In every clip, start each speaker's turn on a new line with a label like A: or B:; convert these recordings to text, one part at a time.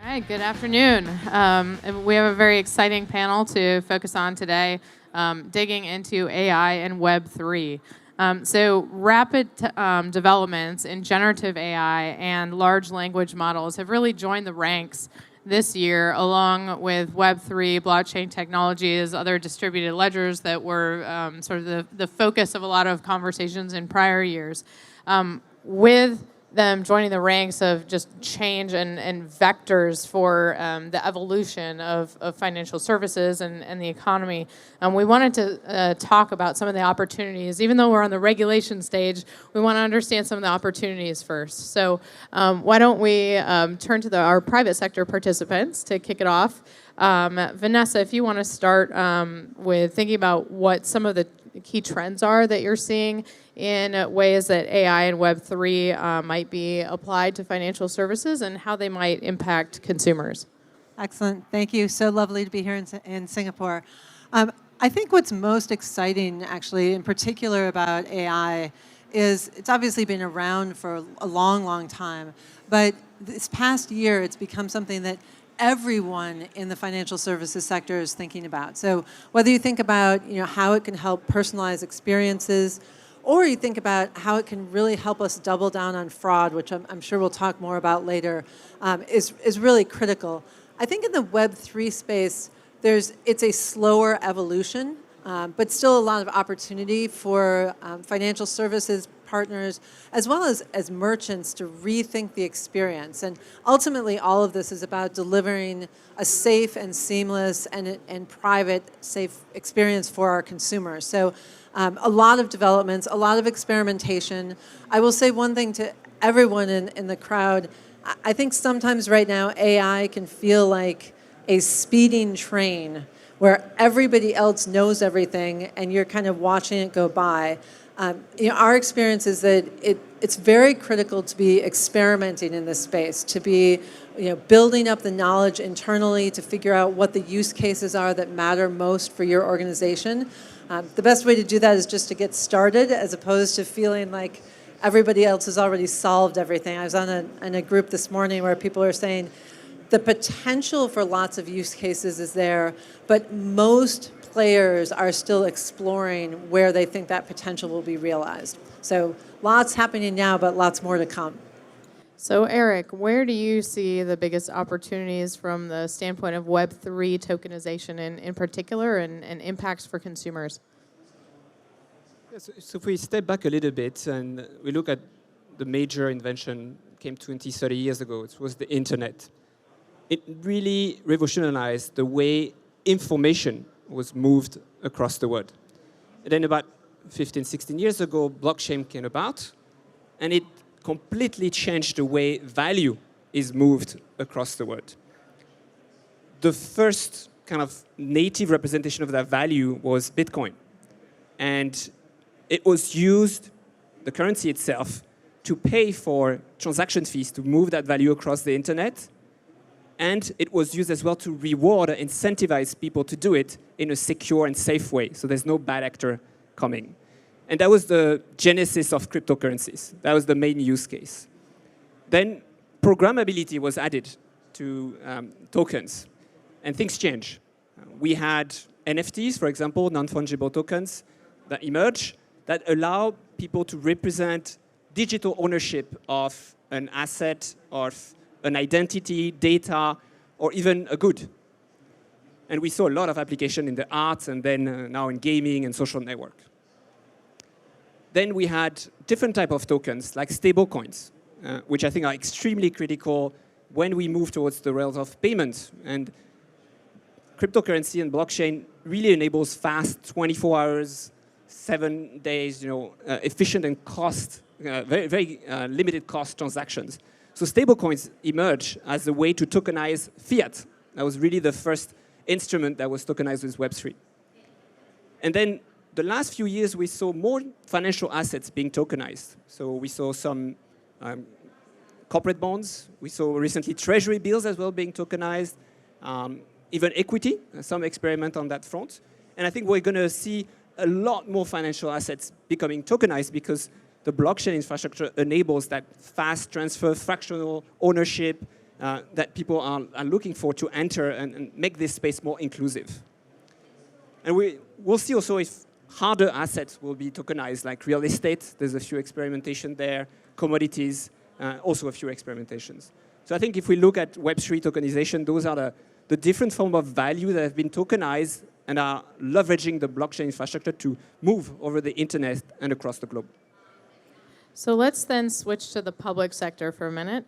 A: All right, good afternoon. We have a very exciting panel to focus on today, digging into AI and Web3. So rapid developments in generative AI and large language models have really joined the ranks this year, along with Web3, blockchain technologies, other distributed ledgers that were sort of the focus of a lot of conversations in prior years. With them joining the ranks of just change and vectors for the evolution of financial services and the economy. We wanted to talk about some of the opportunities. Even though we're on the regulation stage, we want to understand some of the opportunities first. So why don't we turn to our private sector participants to kick it off. Vanessa, if you want to start with thinking about what some of the key trends are that you're seeing in ways that AI and Web3 might be applied to financial services and how they might impact consumers.
B: Excellent. Thank you. So lovely to be here in Singapore. I think what's most exciting, actually, in particular about AI, is it's obviously been around for a long, long time. But this past year, it's become something that everyone in the financial services sector is thinking about. So whether you think about how it can help personalize experiences, or you think about how it can really help us double down on fraud, which I'm sure we'll talk more about later, is really critical. I think in the Web3 space, it's a slower evolution, but still a lot of opportunity for financial services partners, as well as merchants, to rethink the experience. And ultimately, all of this is about delivering a safe and seamless and private, safe experience for our consumers. So a lot of developments, a lot of experimentation. I will say one thing to everyone in the crowd. I think sometimes right now AI can feel like a speeding train where everybody else knows everything and you're kind of watching it go by. Our experience is that it's very critical to be experimenting in this space, to be building up the knowledge internally to figure out what the use cases are that matter most for your organization. The best way to do that is just to get started, as opposed to feeling like everybody else has already solved everything. I was on a group this morning where people are saying the potential for lots of use cases is there, but most players are still exploring where they think that potential will be realized. So lots happening now, but lots more to come.
A: So Eric, where do you see the biggest opportunities from the standpoint of Web3 tokenization in particular and impacts for consumers?
C: So if we step back a little bit and we look at the major invention came 20, 30 years ago, it was the internet. It really revolutionized the way information was moved across the world. And then about 15, 16 years ago, blockchain came about, and it completely changed the way value is moved across the world. The first kind of native representation of that value was Bitcoin. And it was used, the currency itself, to pay for transaction fees to move that value across the internet. And it was used as well to reward and incentivize people to do it in a secure and safe way, so there's no bad actor coming. And that was the genesis of cryptocurrencies. That was the main use case. Then programmability was added to tokens, and things changed. We had NFTs, for example, non-fungible tokens, that emerged that allow people to represent digital ownership of an asset, of an identity, data, or even a good. And we saw a lot of application in the arts and then now in gaming and social network. Then we had different type of tokens, like stablecoins, which I think are extremely critical when we move towards the realms of payment. And cryptocurrency and blockchain really enables fast, 24 hours, 7 days, efficient and cost, very, very limited cost transactions. So stablecoins emerged as a way to tokenize fiat. That was really the first instrument that was tokenized with Web3. And then the last few years, we saw more financial assets being tokenized. So we saw some corporate bonds. We saw recently treasury bills as well being tokenized, even equity, some experiment on that front. And I think we're going to see a lot more financial assets becoming tokenized because the blockchain infrastructure enables that fast transfer, fractional ownership, that people are looking for to enter and make this space more inclusive. And we'll see also if harder assets will be tokenized, like real estate. There's a few experimentation there, commodities, also a few experimentations. So I think if we look at Web3 tokenization, those are the different form of value that have been tokenized and are leveraging the blockchain infrastructure to move over the internet and across the globe.
A: So let's then switch to the public sector for a minute.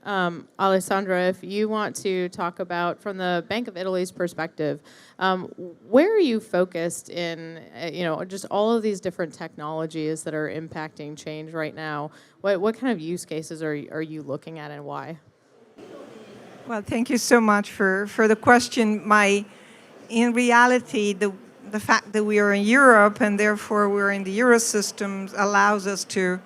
A: Alessandra, if you want to talk about, from the Bank of Italy's perspective, where are you focused in, just all of these different technologies that are impacting change right now? What kind of use cases are you looking at and why?
D: Well, thank you so much for the question. In reality, the fact that we are in Europe and therefore we're in the Euro systems allows us to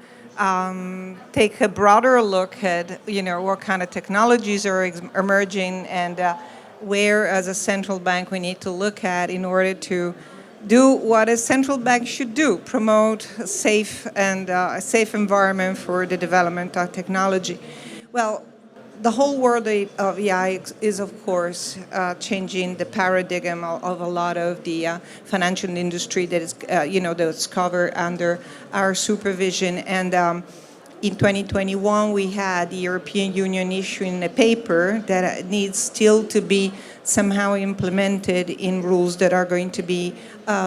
D: take a broader look at, what kind of technologies are emerging and where, as a central bank, we need to look at in order to do what a central bank should do: promote a safe environment for the development of technology. Well, the whole world of AI is, of course, changing the paradigm of a lot of the financial industry that is, that's covered under our supervision. And in 2021, we had the European Union issuing a paper that needs still to be somehow implemented in rules that are going to be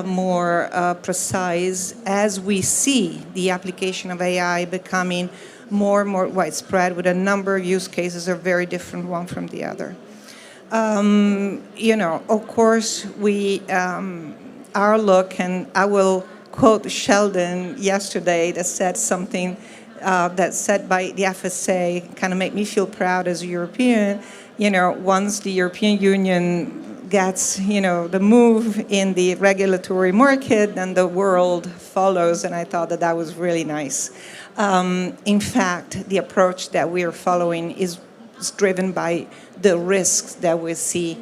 D: more precise as we see the application of AI becoming more and more widespread, with a number of use cases are very different one from the other. Of course, our look, and I will quote Sheldon yesterday that said something that's said by the FSA, kind of make me feel proud as a European. Once the European Union gets, the move in the regulatory market, then the world follows, and I thought that was really nice. In fact, the approach that we are following is driven by the risks that we see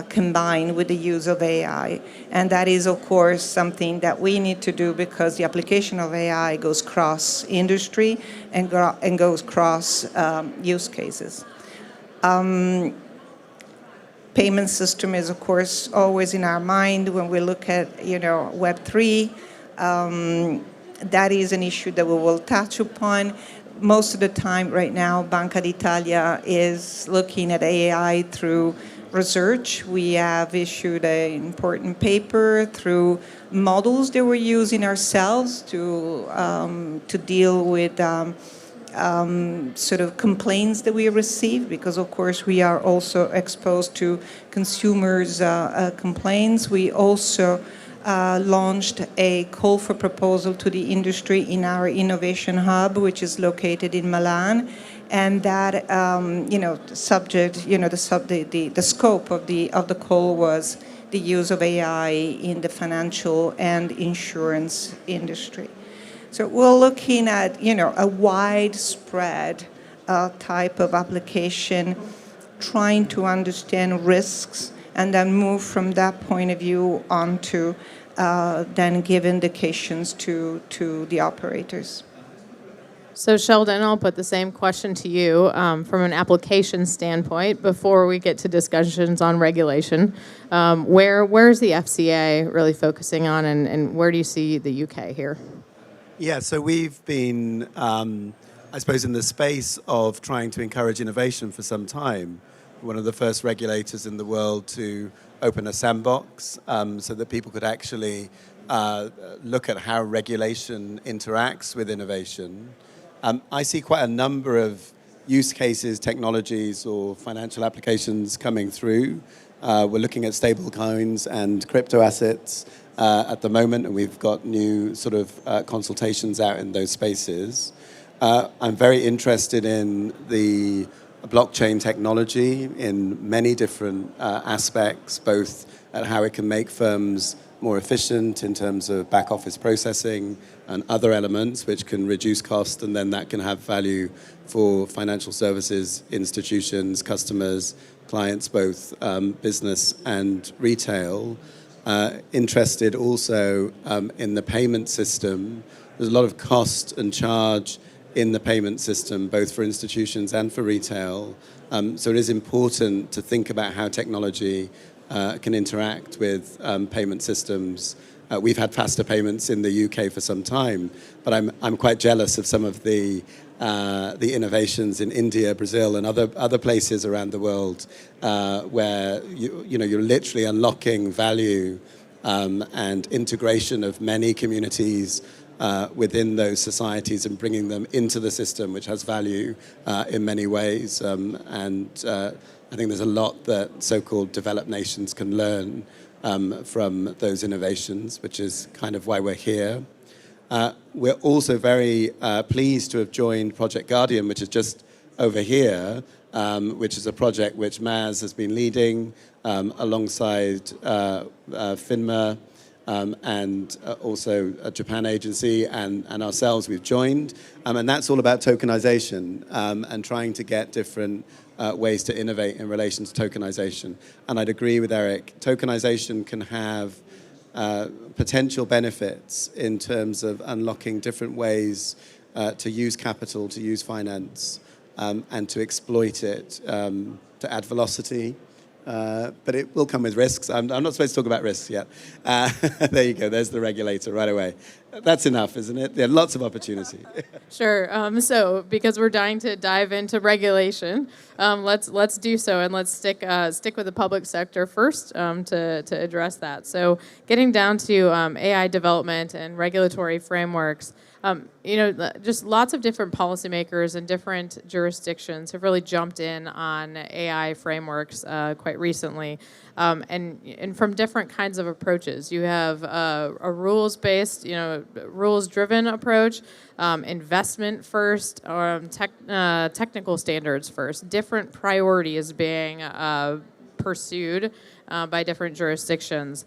D: combined with the use of AI. And that is, of course, something that we need to do because the application of AI goes cross industry and goes cross use cases. Payment system is, of course, always in our mind when we look at, Web3. That is an issue that we will touch upon. Most of the time right now, Banca d'Italia is looking at AI through research. We have issued an important paper through models that we're using ourselves to deal with sort of complaints that we receive, because of course we are also exposed to consumers' complaints. We also launched a call for proposal to the industry in our innovation hub, which is located in Milan, and that the scope of the call was the use of AI in the financial and insurance industry. So we're looking at a widespread type of application, trying to understand risks, and then move from that point of view on to then give indications to the operators.
A: So Sheldon, I'll put the same question to you from an application standpoint before we get to discussions on regulation. Where's the FCA really focusing on, and where do you see the UK here?
E: Yeah, so we've been, I suppose, in the space of trying to encourage innovation for some time. One of the first regulators in the world to open a sandbox so that people could actually look at how regulation interacts with innovation. I see quite a number of use cases, technologies, or financial applications coming through. We're looking at stable coins and crypto assets at the moment, and we've got new sort of consultations out in those spaces. I'm very interested in the blockchain technology in many different aspects, both at how it can make firms more efficient in terms of back office processing and other elements which can reduce cost, and then that can have value for financial services, institutions, customers, clients, both business and retail. Interested also in the payment system. There's a lot of cost and charge in the payment system, both for institutions and for retail. So it is important to think about how technology can interact with payment systems. We've had faster payments in the UK for some time, but I'm quite jealous of some of the innovations in India, Brazil, and other places around the world where you're literally unlocking value and integration of many communities within those societies and bringing them into the system, which has value in many ways. I think there's a lot that so-called developed nations can learn from those innovations, which is kind of why we're here. We're also very pleased to have joined Project Guardian, which is just over here, which is a project which Maz has been leading alongside FINMA and also a Japan agency and ourselves. We've joined. And that's all about tokenization and trying to get different ways to innovate in relation to tokenization. And I'd agree with Eric. Tokenization can have potential benefits in terms of unlocking different ways to use capital, to use finance, and to exploit it, to add velocity. But it will come with risks. I'm not supposed to talk about risks yet. There you go. There's the regulator right away. That's enough, isn't it? There are lots of opportunity.
A: Sure. So because we're dying to dive into regulation, let's do so, and let's stick with the public sector first to address that. So getting down to AI development and regulatory frameworks. Just lots of different policymakers and different jurisdictions have really jumped in on AI frameworks quite recently, and from different kinds of approaches. You have a rules-based, rules-driven approach, investment first, or technical standards first. Different priorities being pursued by different jurisdictions.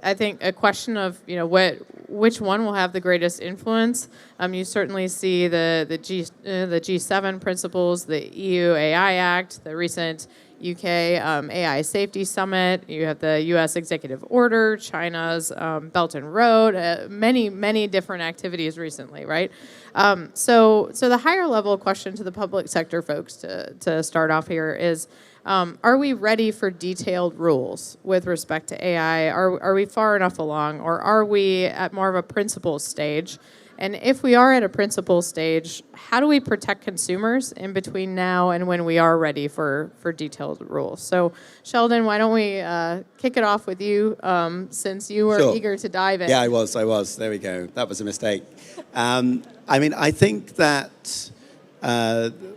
A: I think a question of which one will have the greatest influence. You certainly see the G7 principles, the EU AI Act, the recent UK AI Safety Summit. You have the US Executive Order, China's Belt and Road, many different activities recently, right? So the higher level question to the public sector folks to start off here is, are we ready for detailed rules with respect to AI? Are we far enough along, or are we at more of a principles stage? And if we are at a principles stage, how do we protect consumers in between now and when we are ready for detailed rules? So, Sheldon, why don't we kick it off with you, since you were eager to dive in?
E: Yeah, I was. There we go. That was a mistake. I think that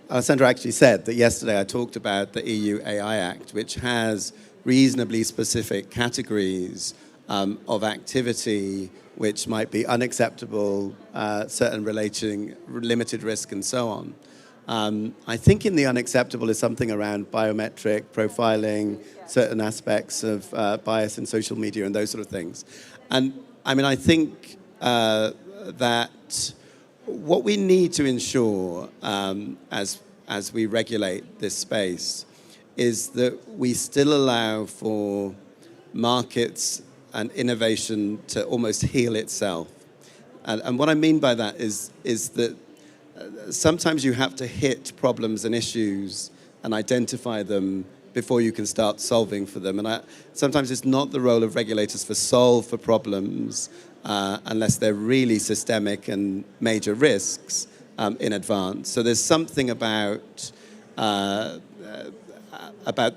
E: Alessandra actually said that yesterday I talked about the EU AI Act, which has reasonably specific categories of activity which might be unacceptable, certain relating limited risk, and so on. I think in the unacceptable is something around biometric profiling, certain aspects of bias in social media, and those sort of things. And I think that what we need to ensure as we regulate this space is that we still allow for markets and innovation to almost heal itself. And what I mean by that is that sometimes you have to hit problems and issues and identify them before you can start solving for them. And sometimes it's not the role of regulators to solve for problems unless they're really systemic and major risks in advance. So there's something about the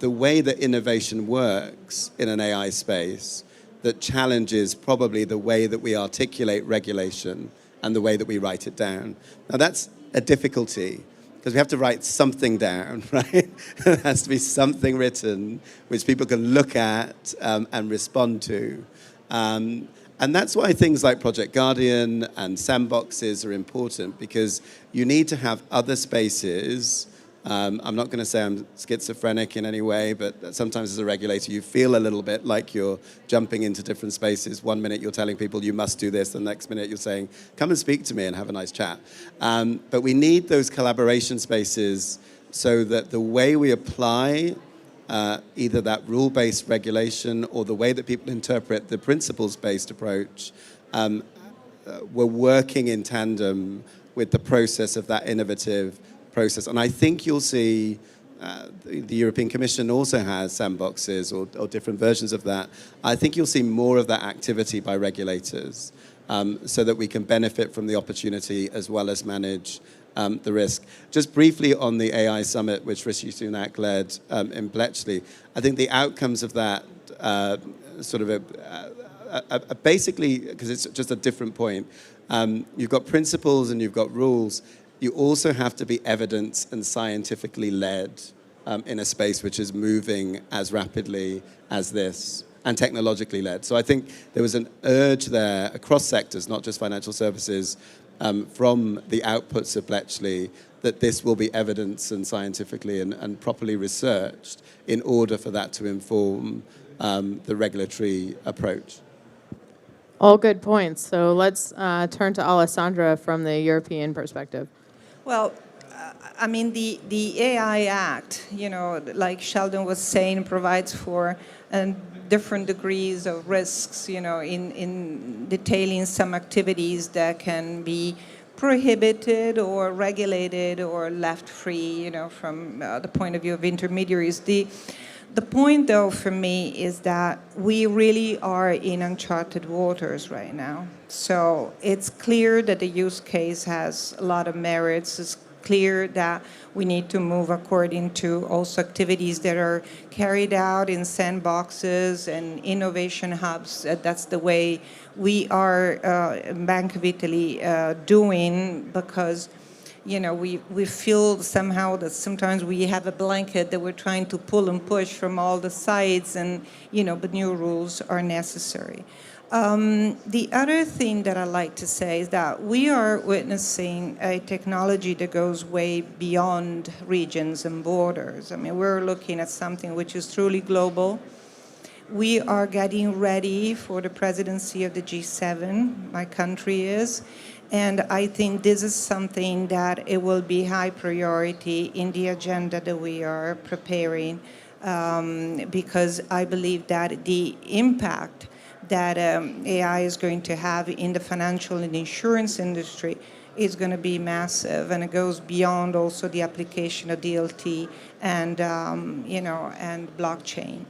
E: way that innovation works in an AI space that challenges probably the way that we articulate regulation and the way that we write it down. Now that's a difficulty because we have to write something down, right? There has to be something written which people can look at and respond to. And that's why things like Project Guardian and sandboxes are important, because you need to have other spaces. I'm not going to say I'm schizophrenic in any way, but sometimes as a regulator, you feel a little bit like you're jumping into different spaces. One minute you're telling people you must do this, the next minute you're saying, come and speak to me and have a nice chat. But we need those collaboration spaces so that the way we apply either that rule-based regulation or the way that people interpret the principles-based approach, we're working in tandem with the process of that innovative process. And I think you'll see the European Commission also has sandboxes or different versions of that. I think you'll see more of that activity by regulators so that we can benefit from the opportunity as well as manage the risk. Just briefly on the AI summit, which Rishi Sunak led in Bletchley, I think the outcomes of that basically, because it's just a different point, you've got principles and you've got rules. You also have to be evidence and scientifically led in a space which is moving as rapidly as this, and technologically led. So I think there was an urge there across sectors, not just financial services, from the outputs of Bletchley, that this will be evidence and scientifically and properly researched in order for that to inform the regulatory approach.
A: All good points. So let's turn to Alessandra from the European perspective.
D: Well, I mean, the AI Act, like Sheldon was saying, provides for different degrees of risks, in detailing some activities that can be prohibited or regulated or left free, from the point of view of intermediaries. The point, though, for me is that we really are in uncharted waters right now. So it's clear that the use case has a lot of merits. It's clear that we need to move according to also activities that are carried out in sandboxes and innovation hubs. That's the way we are in Bank of Italy doing, because we feel somehow that sometimes we have a blanket that we're trying to pull and push from all the sides, and but new rules are necessary. The other thing that I like to say is that we are witnessing a technology that goes way beyond regions and borders. I mean, we're looking at something which is truly global. We are getting ready for the presidency of the G7, my country is, and I think this is something that it will be high priority in the agenda that we are preparing, because I believe that the impact that AI is going to have in the financial and insurance industry is going to be massive, and it goes beyond also the application of DLT and and blockchain.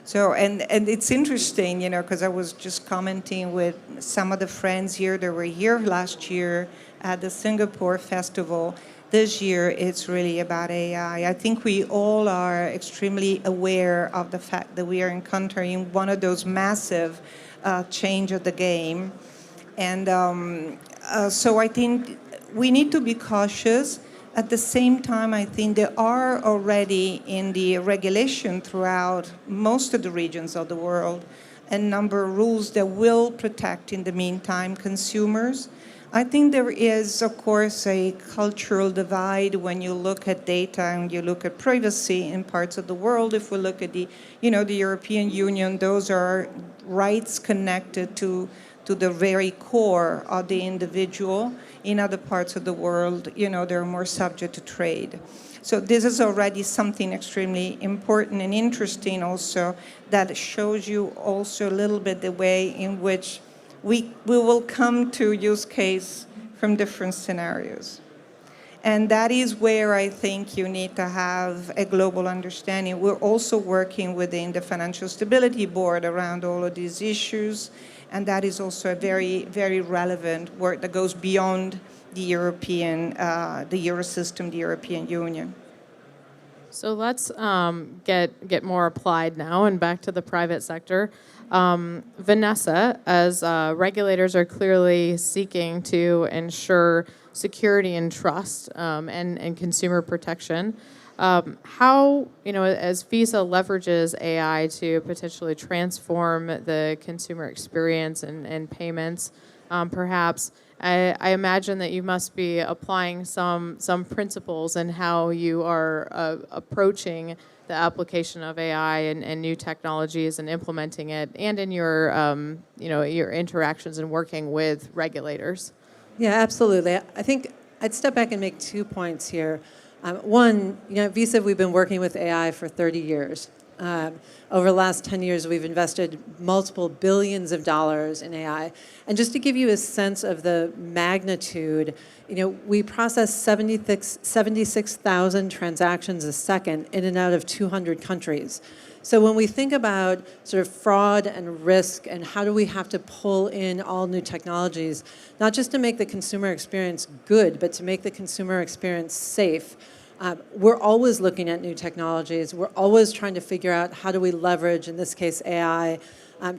D: So and it's interesting, because I was just commenting with some of the friends here that were here last year at the Singapore Festival. This year, it's really about AI. I think we all are extremely aware of the fact that we are encountering one of those massive change of the game. And so I think we need to be cautious. At the same time, I think there are already in the regulation throughout most of the regions of the world a number of rules that will protect, in the meantime, consumers. I think there is, of course, a cultural divide when you look at data and you look at privacy in parts of the world. If we look at the European Union, those are rights connected to the very core of the individual. In other parts of the world, they're more subject to trade. So this is already something extremely important and interesting also, that shows you also a little bit the way in which we will come to use case from different scenarios. And that is where I think you need to have a global understanding. We're also working within the Financial Stability Board around all of these issues, and that is also a very, very relevant work that goes beyond the European, the Eurosystem, the European Union.
A: So let's get more applied now and back to the private sector. Vanessa, as regulators are clearly seeking to ensure security and trust and consumer protection, how, as Visa leverages AI to potentially transform the consumer experience and payments, perhaps, I imagine that you must be applying some principles in how you are approaching the application of AI and new technologies and implementing it, and in your your interactions and working with regulators.
B: Yeah, absolutely. I think I'd step back and make 2 points here. One, at Visa, we've been working with AI for 30 years. Over the last 10 years, we've invested multiple billions of dollars in AI. And just to give you a sense of the magnitude, we process 76,000 transactions a second in and out of 200 countries. So when we think about sort of fraud and risk and how do we have to pull in all new technologies, not just to make the consumer experience good, but to make the consumer experience safe, we're always looking at new technologies. We're always trying to figure out how do we leverage, in this case, AI,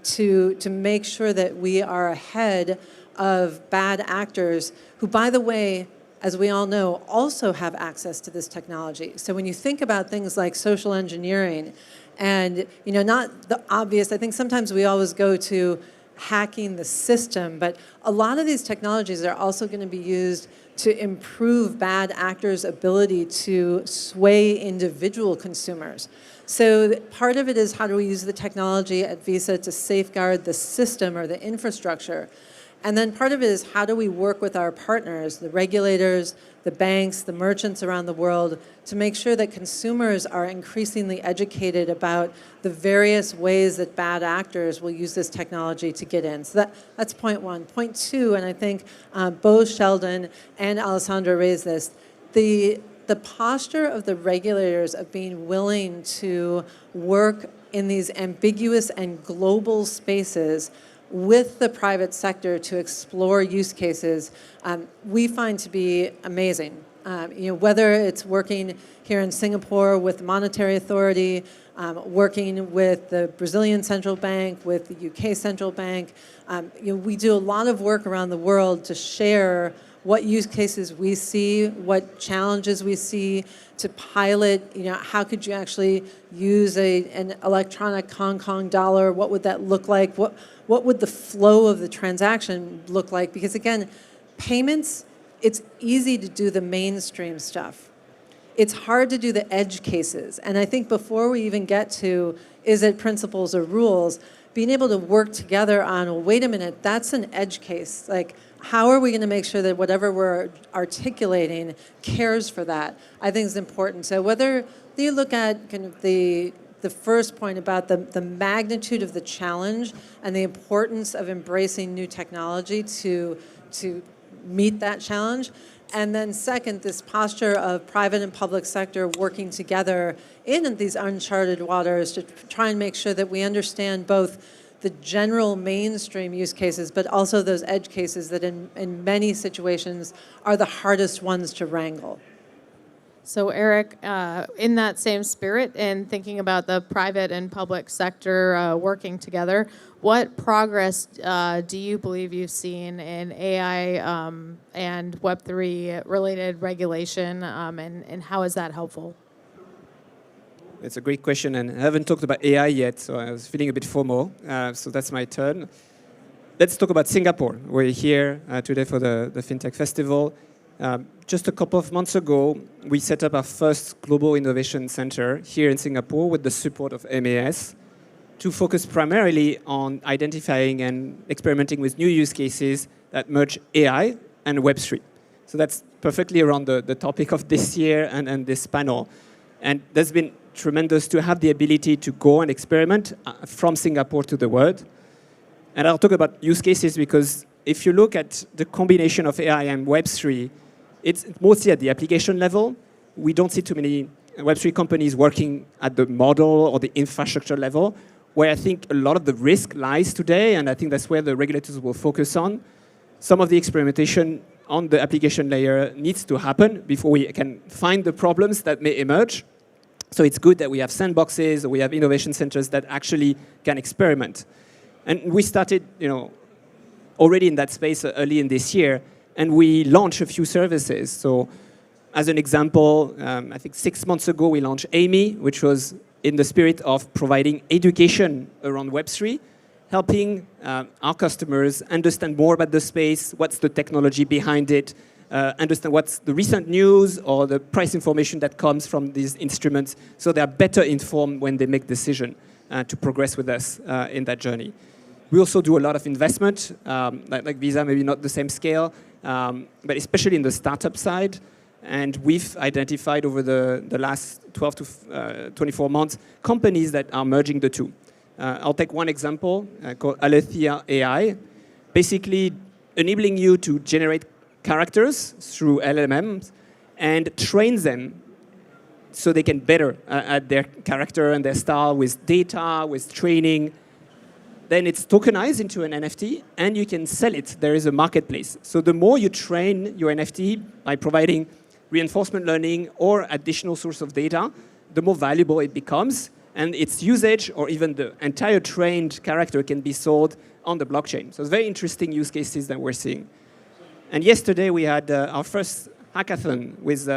B: to make sure that we are ahead of bad actors who, by the way, as we all know, also have access to this technology. So when you think about things like social engineering, and not the obvious, I think sometimes we always go to hacking the system, but a lot of these technologies are also going to be used to improve bad actors' ability to sway individual consumers. So part of it is how do we use the technology at Visa to safeguard the system or the infrastructure. And then part of it is how do we work with our partners, the regulators, the banks, the merchants around the world, to make sure that consumers are increasingly educated about the various ways that bad actors will use this technology to get in. So that's point one. Point two, and I think both Sheldon and Alessandra raised this, the posture of the regulators of being willing to work in these ambiguous and global spaces with the private sector to explore use cases, we find to be amazing. Whether it's working here in Singapore with the Monetary Authority, working with the Brazilian Central Bank, with the UK Central Bank, we do a lot of work around the world to share what use cases we see, what challenges we see, to pilot, how could you actually use an electronic Hong Kong dollar? What would that look like? What would the flow of the transaction look like? Because again, payments, it's easy to do the mainstream stuff. It's hard to do the edge cases. And I think before we even get to, is it principles or rules, being able to work together on, well, wait a minute, that's an edge case. Like, how are we going to make sure that whatever we're articulating cares for that? I think is important. So whether you look at kind of the first point about the magnitude of the challenge and the importance of embracing new technology to meet that challenge, and then second, this posture of private and public sector working together in these uncharted waters to try and make sure that we understand both the general mainstream use cases, but also those edge cases that in many situations are the hardest ones to wrangle.
A: So Eric, in that same spirit and thinking about the private and public sector working together, what progress do you believe you've seen in AI and Web3 related regulation, and how is that helpful?
C: It's a great question, and I haven't talked about AI yet, so I was feeling a bit FOMO, so that's my turn. Let's talk about Singapore. We're here today for the FinTech Festival. Just a couple of months ago, we set up our first Global Innovation Center here in Singapore with the support of MAS to focus primarily on identifying and experimenting with new use cases that merge AI and Web3. So that's perfectly around the topic of this year and this panel. And that's been tremendous to have the ability to go and experiment from Singapore to the world. And I'll talk about use cases because if you look at the combination of AI and Web3, it's mostly at the application level. We don't see too many Web3 companies working at the model or the infrastructure level, where I think a lot of the risk lies today, and I think that's where the regulators will focus on. Some of the experimentation on the application layer needs to happen before we can find the problems that may emerge. So it's good that we have sandboxes, or we have innovation centers that actually can experiment. And we started, already in that space early in this year, and we launched a few services. So as an example, I think 6 months ago, we launched Amy, which was in the spirit of providing education around Web3, helping our customers understand more about the space, what's the technology behind it, understand what's the recent news or the price information that comes from these instruments, so they are better informed when they make decisions to progress with us in that journey. We also do a lot of investment, like Visa, maybe not the same scale, but especially in the startup side. And we've identified over the last 12 to 24 months companies that are merging the two. I'll take one example called Alessandra AI, basically enabling you to generate characters through LLMs and train them so they can better at their character and their style with data, with training. Then it's tokenized into an NFT and you can sell it. There is a marketplace. So the more you train your NFT by providing reinforcement learning or additional source of data, the more valuable it becomes. And its usage or even the entire trained character can be sold on the blockchain. So it's very interesting use cases that we're seeing. And yesterday we had our first hackathon with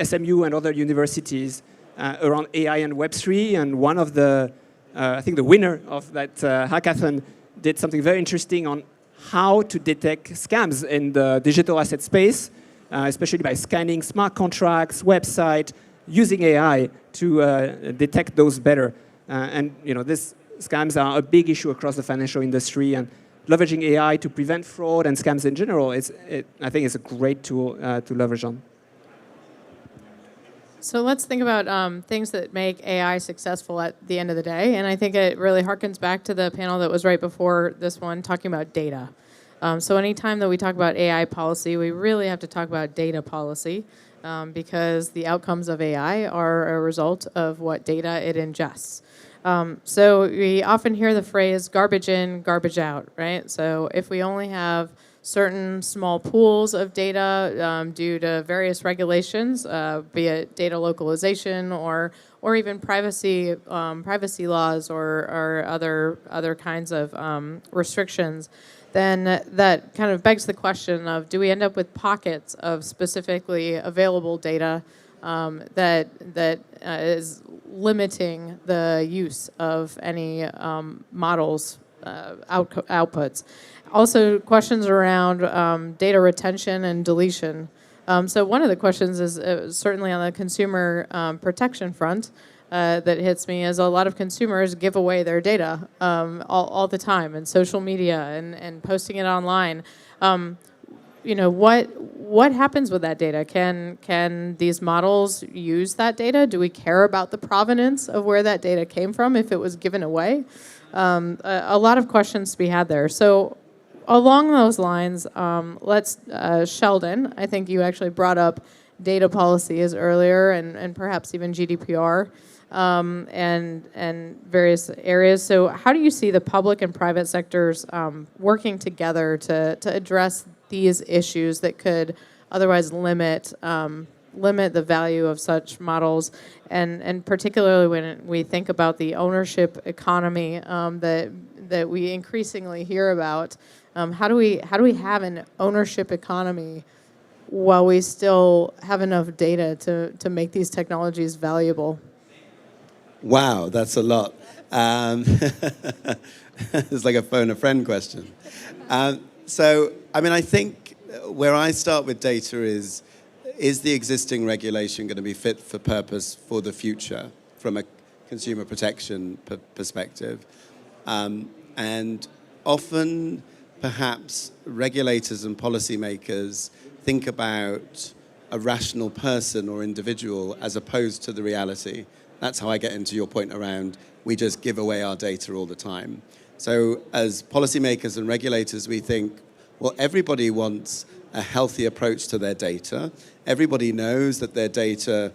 C: SMU and other universities around AI and Web3. And one of the, I think the winner of that hackathon did something very interesting on how to detect scams in the digital asset space, especially by scanning smart contracts, website, using AI to detect those better. And these scams are a big issue across the financial industry, and leveraging AI to prevent fraud and scams in general, I think it's a great tool to leverage on.
A: So let's think about things that make AI successful at the end of the day. And I think it really harkens back to the panel that was right before this one, talking about data. So anytime that we talk about AI policy, we really have to talk about data policy because the outcomes of AI are a result of what data it ingests. So we often hear the phrase garbage in, garbage out, right? So if we only have certain small pools of data due to various regulations, be it data localization or even privacy laws or other kinds of restrictions, then that kind of begs the question of, do we end up with pockets of specifically available data that is limiting the use of any models outputs? Also, questions around data retention and deletion. So one of the questions is certainly on the consumer protection front that hits me is a lot of consumers give away their data all the time in social media and posting it online. What happens with that data? Can these models use that data? Do we care about the provenance of where that data came from if it was given away? A lot of questions to be had there. So along those lines, let's Sheldon, I think you actually brought up data policies earlier and perhaps even GDPR and various areas. So how do you see the public and private sectors working together to address these issues that could otherwise limit the value of such models, and particularly when we think about the ownership economy that we increasingly hear about? How do we have an ownership economy while we still have enough data to make these technologies valuable?
E: Wow, that's a lot. It's like a phone a friend question. So, I think where I start with data is the existing regulation going to be fit for purpose for the future from a consumer protection perspective? And often, perhaps, regulators and policymakers think about a rational person or individual as opposed to the reality. That's how I get into your point around we just give away our data all the time. So as policymakers and regulators, we think, well, everybody wants a healthy approach to their data. Everybody knows that their data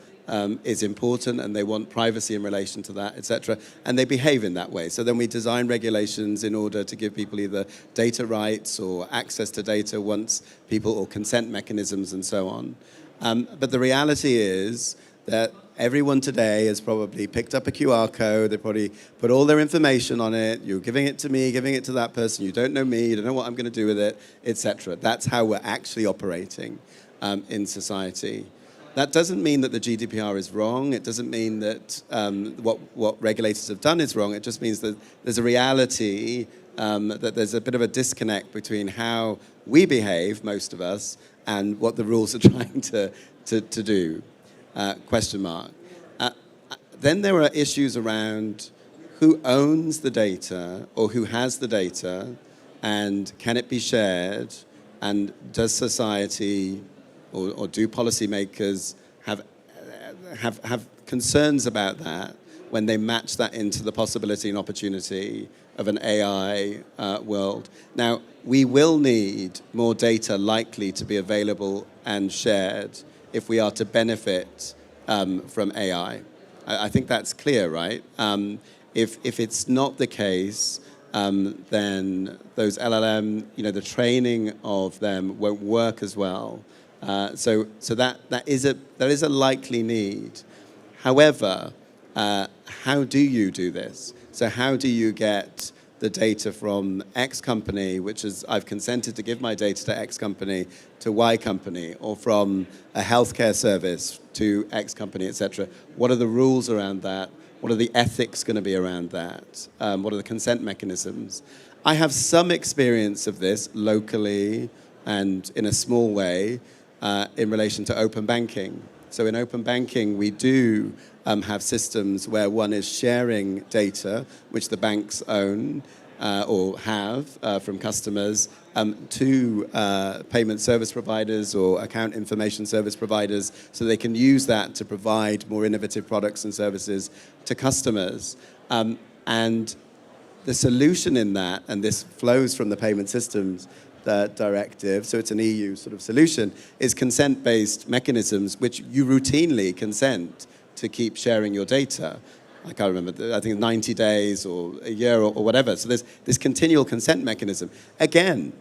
E: is important and they want privacy in relation to that, et cetera, and they behave in that way. So then we design regulations in order to give people either data rights or access to data once people, or consent mechanisms and so on. But the reality is that everyone today has probably picked up a QR code, they probably put all their information on it, you're giving it to me, giving it to that person, you don't know me, you don't know what I'm going to do with it, etc. That's how we're actually operating in society. That doesn't mean that the GDPR is wrong, it doesn't mean that what regulators have done is wrong, it just means that there's a reality that there's a bit of a disconnect between how we behave, most of us, and what the rules are trying to do. Question mark. Then there are issues around who owns the data or who has the data, and can it be shared, and does society or do policymakers have concerns about that when they match that into the possibility and opportunity of an AI world? Now, we will need more data likely to be available and shared if we are to benefit from AI. I think that's clear, right? If it's not the case, then those LLM, the training of them won't work as well. So there is a likely need. However, how do you do this? So how do you get the data from X company, which is I've consented to give my data to X company, to Y company, or from a healthcare service to X company, etc. What are the rules around that? What are the ethics going to be around that? What are the consent mechanisms? I have some experience of this locally and in a small way in relation to open banking. So in open banking, we do have systems where one is sharing data, which the banks own or have from customers, to payment service providers or account information service providers, so they can use that to provide more innovative products and services to customers. And the solution in that, and this flows from the payment systems directive, so it's an EU sort of solution, is consent-based mechanisms which you routinely consent to keep sharing your data. I can't remember, I think 90 days or a year or whatever. So there's this continual consent mechanism. Again,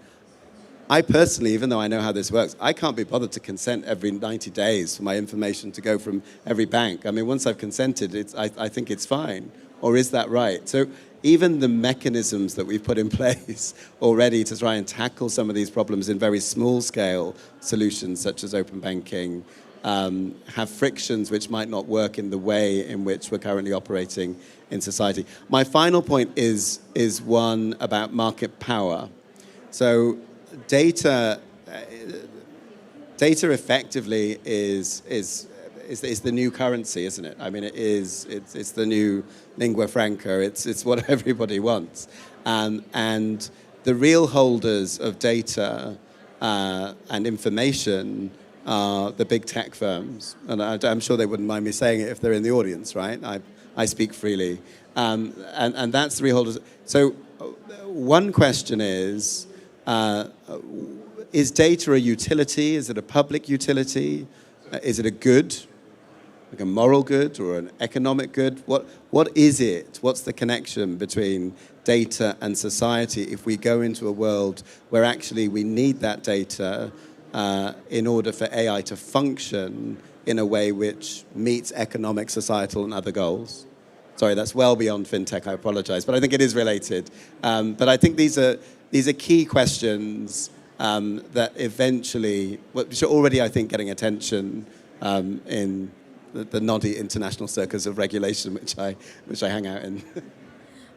E: I personally, even though I know how this works, I can't be bothered to consent every 90 days for my information to go from every bank. I mean, once I've consented, I think it's fine. Or is that right? So even the mechanisms that we've put in place already to try and tackle some of these problems in very small scale solutions, such as open banking, have frictions which might not work in the way in which we're currently operating in society. My final point is one about market power. So data effectively is the new currency, isn't it? I mean, it's the new lingua franca. It's what everybody wants, and the real holders of data and information are the big tech firms, and I'm sure they wouldn't mind me saying it if they're in the audience, right? I speak freely, and that's the real holders. So one question is data a utility? Is it a public utility? Is it a good, like a moral good or an economic good? What is it? What's the connection between data and society if we go into a world where actually we need that data in order for AI to function in a way which meets economic, societal, and other goals? Sorry, that's well beyond fintech, I apologize, but I think it is related. But I think these are key questions that eventually, which are already, I think, getting attention in the noddy international circles of regulation, which I hang out in.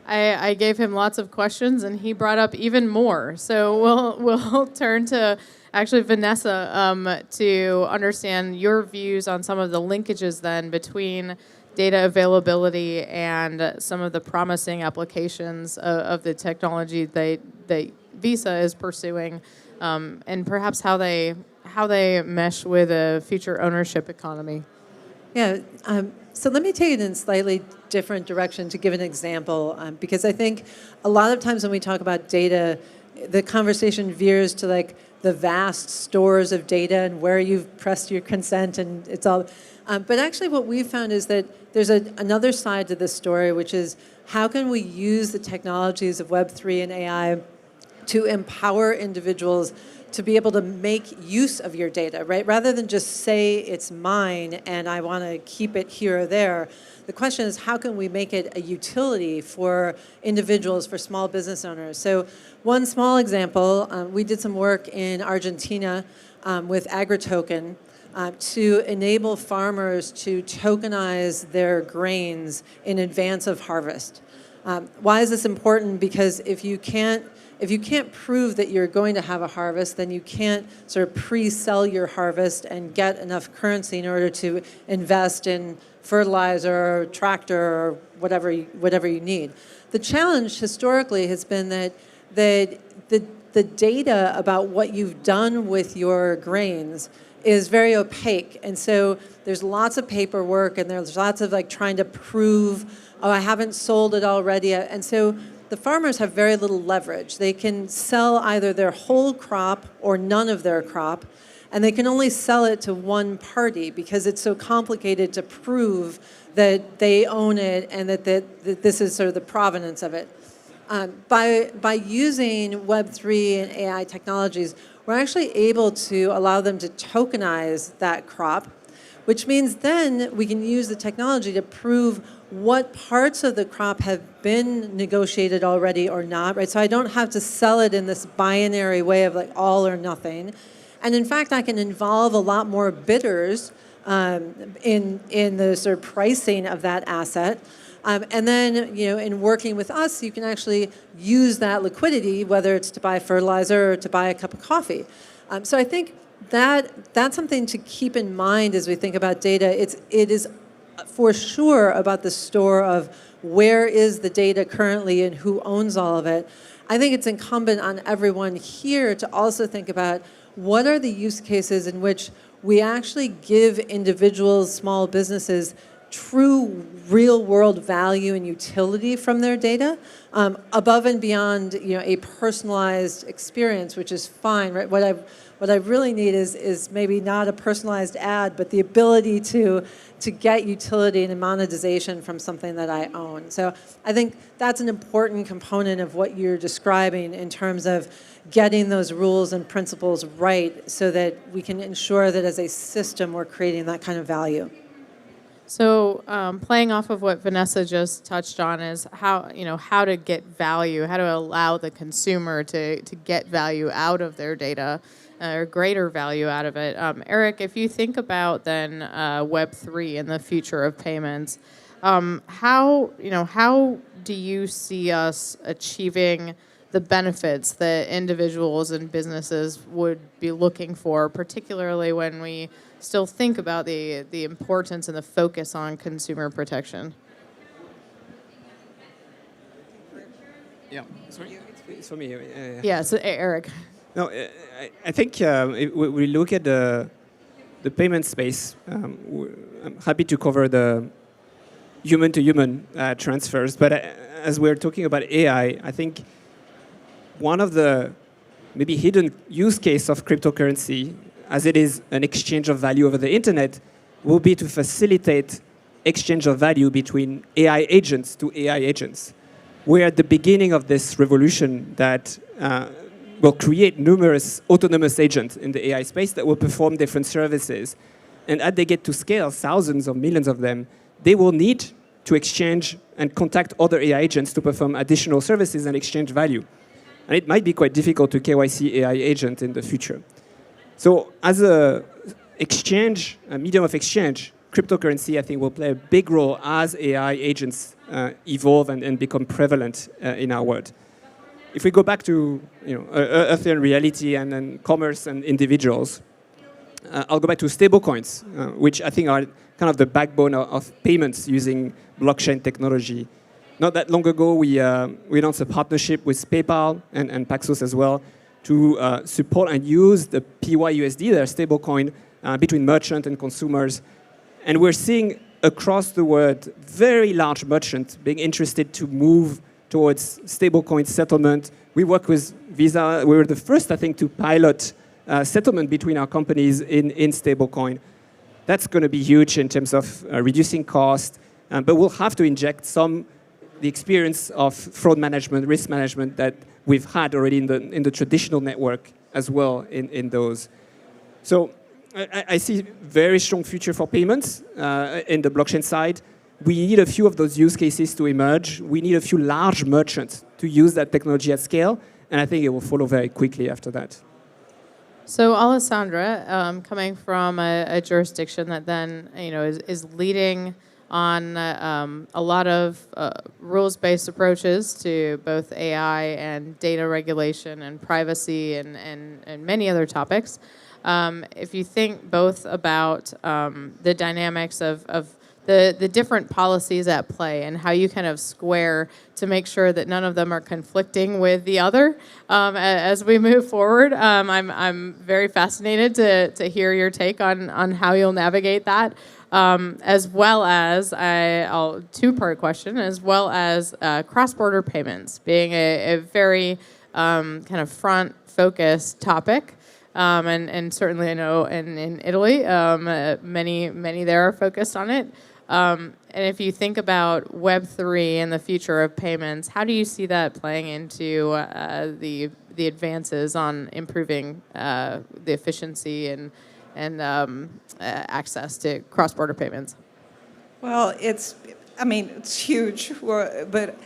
A: I gave him lots of questions, and he brought up even more. So we'll turn to actually Vanessa to understand your views on some of the linkages then between data availability and some of the promising applications of the technology that Visa is pursuing, and perhaps how they mesh with a future ownership economy.
B: Yeah, so let me take it in a slightly different direction to give an example, because I think a lot of times when we talk about data, the conversation veers to like the vast stores of data and where you've pressed your consent and it's all. But actually what we've found is that there's another side to this story, which is how can we use the technologies of Web3 and AI to empower individuals to be able to make use of your data, right? Rather than just say it's mine and I want to keep it here or there. The question is, how can we make it a utility for individuals, for small business owners? So one small example, we did some work in Argentina with AgriToken to enable farmers to tokenize their grains in advance of harvest. Why is this important? Because if you can't prove that you're going to have a harvest, then you can't sort of pre-sell your harvest and get enough currency in order to invest in fertilizer, or tractor, or whatever you need. The challenge historically has been that the data about what you've done with your grains is very opaque. And so there's lots of paperwork and there's lots of like trying to prove, oh, I haven't sold it already. And so the farmers have very little leverage. They can sell either their whole crop or none of their crop, and they can only sell it to one party because it's so complicated to prove that they own it and that this is sort of the provenance of it. By using Web3 and AI technologies, we're actually able to allow them to tokenize that crop, which means then we can use the technology to prove what parts of the crop have been negotiated already or not, right? So I don't have to sell it in this binary way of like all or nothing. And in fact, I can involve a lot more bidders in the sort of pricing of that asset. And then, in working with us, you can actually use that liquidity, whether it's to buy fertilizer or to buy a cup of coffee. So I think that's something to keep in mind as we think about data. It is for sure about the store of where is the data currently and who owns all of it. I think it's incumbent on everyone here to also think about what are the use cases in which we actually give individuals, small businesses, true real-world value and utility from their data, above and beyond a personalized experience, which is fine, right? What I really need is maybe not a personalized ad, but the ability to get utility and monetization from something that I own. So I think that's an important component of what you're describing in terms of getting those rules and principles right so that we can ensure that as a system we're creating that kind of value.
A: So playing off of what Vanessa just touched on is how to get value, how to allow the consumer to get value out of their data, or greater value out of it. Eric, if you think about then Web3 and the future of payments, how do you see us achieving the benefits that individuals and businesses would be looking for, particularly when we still think about the importance and the focus on consumer protection?
C: Yeah, sorry, it's for me.
A: Yeah, so Eric.
C: No, I think we look at the payment space. I'm happy to cover the human-to-human transfers, but as we're talking about AI, I think one of the maybe hidden use case of cryptocurrency, as it is an exchange of value over the internet, will be to facilitate exchange of value between AI agents to AI agents. We're at the beginning of this revolution that will create numerous autonomous agents in the AI space that will perform different services. And as they get to scale, thousands or millions of them, they will need to exchange and contact other AI agents to perform additional services and exchange value. And it might be quite difficult to KYC AI agent in the future. So as a medium of exchange, cryptocurrency, I think, will play a big role as AI agents evolve and become prevalent in our world. If we go back to Earthian reality and then commerce and individuals, I'll go back to stablecoins, which I think are kind of the backbone of payments using blockchain technology. Not that long ago, we announced a partnership with PayPal and Paxos as well to support and use the PYUSD, their stablecoin, between merchant and consumers. And we're seeing across the world very large merchants being interested to move towards stablecoin settlement. We work with Visa. We were the first, I think, to pilot settlement between our companies in stablecoin. That's going to be huge in terms of reducing cost, but we'll have to inject the experience of fraud management, risk management that we've had already in the traditional network as well in those. So I see very strong future for payments in the blockchain side. We need a few of those use cases to emerge. We need a few large merchants to use that technology at scale, and I think it will follow very quickly after that.
A: So Alessandra, coming from a jurisdiction that then is leading on a lot of rules-based approaches to both AI and data regulation and privacy and many other topics. If you think both about the dynamics of the different policies at play and how you kind of square to make sure that none of them are conflicting with the other as we move forward. I'm very fascinated to hear your take on how you'll navigate that, as well as a two-part question, as well as cross-border payments being a very kind of front-focused topic. And certainly I know in Italy, many there are focused on it. And if you think about Web3 and the future of payments, how do you see that playing into the advances on improving the efficiency and access to cross-border payments?
D: Well, it's huge, but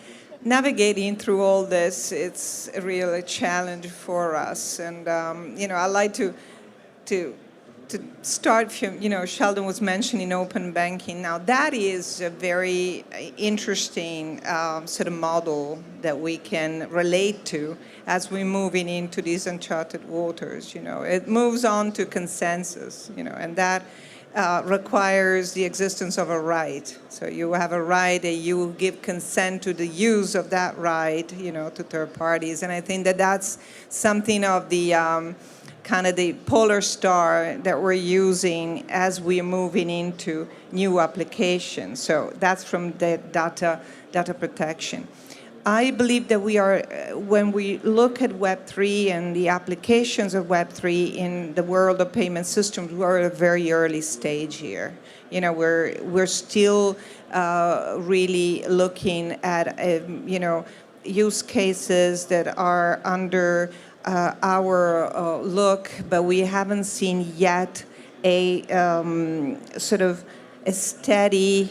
D: navigating through all this, it's a real challenge for us. And, I like to start from, Sheldon was mentioning open banking. Now, that is a very interesting sort of model that we can relate to as we're moving into these uncharted waters. It moves on to consensus, and that requires the existence of a right. So you have a right and you give consent to the use of that right, to third parties. And I think that that's something of the kind of the polar star that we're using as we're moving into new applications. So that's from the data protection. I believe that when we look at Web3 and the applications of Web3 in the world of payment systems, we're at a very early stage here. We're still really looking at, use cases that are under our look, but we haven't seen yet a sort of a steady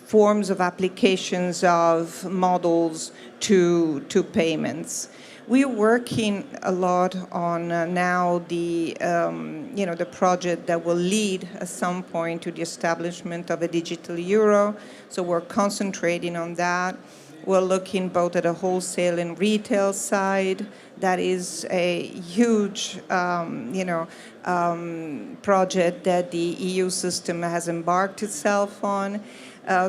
D: forms of applications of models to payments. We're working a lot on now the the project that will lead at some point to the establishment of a digital euro. So we're concentrating on that. We're looking both at a wholesale and retail side. That is a huge, project that the EU system has embarked itself on.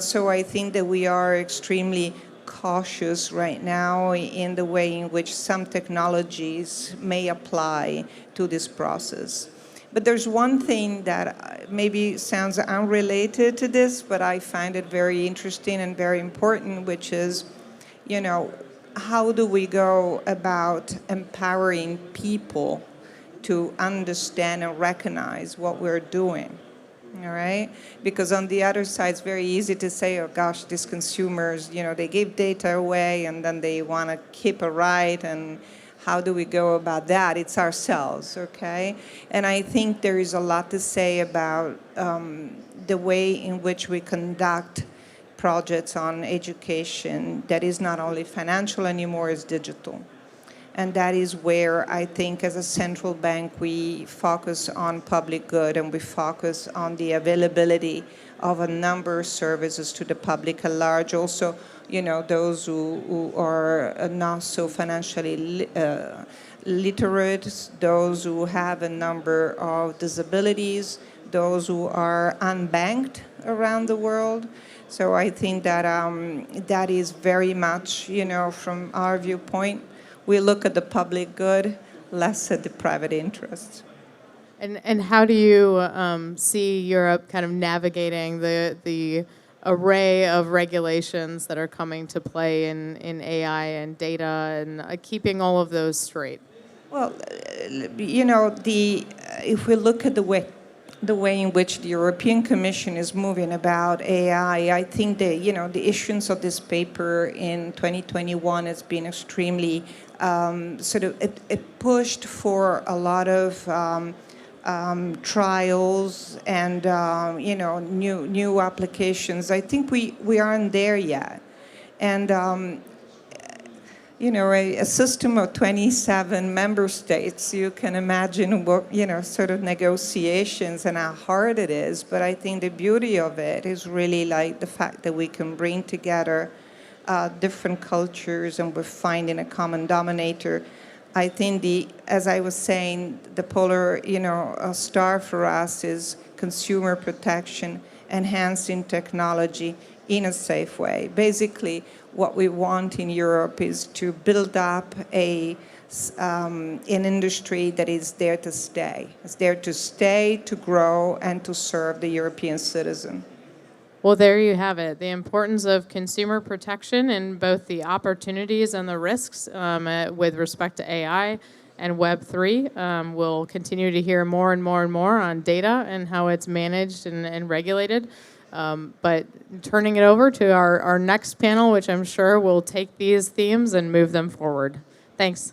D: So I think that we are extremely cautious right now in the way in which some technologies may apply to this process. But there's one thing that maybe sounds unrelated to this, but I find it very interesting and very important, which is, how do we go about empowering people to understand and recognize what we're doing? All right? Because on the other side, it's very easy to say, oh gosh, these consumers, they give data away and then they want to keep it right. And how do we go about that? It's ourselves, okay? And I think there is a lot to say about the way in which we conduct projects on education that is not only financial anymore, it's digital. And that is where I think as a central bank, we focus on public good and we focus on the availability of a number of services to the public at large. Also, those who are not so financially literate, those who have a number of disabilities, those who are unbanked around the world. So I think that that is very much, from our viewpoint, we look at the public good, less at the private interests.
A: And how do you see Europe kind of navigating the array of regulations that are coming to play in AI and data and keeping all of those straight?
D: Well, if we look at the way in which the European Commission is moving about AI, I think the issuance of this paper in 2021 has been extremely it pushed for a lot of trials and new applications. I think we aren't there yet, and a system of 27 member states, you can imagine what sort of negotiations and how hard it is. But I think the beauty of it is really like the fact that we can bring together different cultures and we're finding a common denominator. I think as I was saying, the polar star for us is consumer protection enhancing technology in a safe way. Basically, what we want in Europe is to build up an industry that is there to stay. It's there to stay, to grow, and to serve the European citizen.
A: Well, there you have it. The importance of consumer protection and both the opportunities and the risks with respect to AI and Web3. We'll continue to hear more and more and more on data and how it's managed and regulated. But turning it over to our next panel, which I'm sure will take these themes and move them forward. Thanks.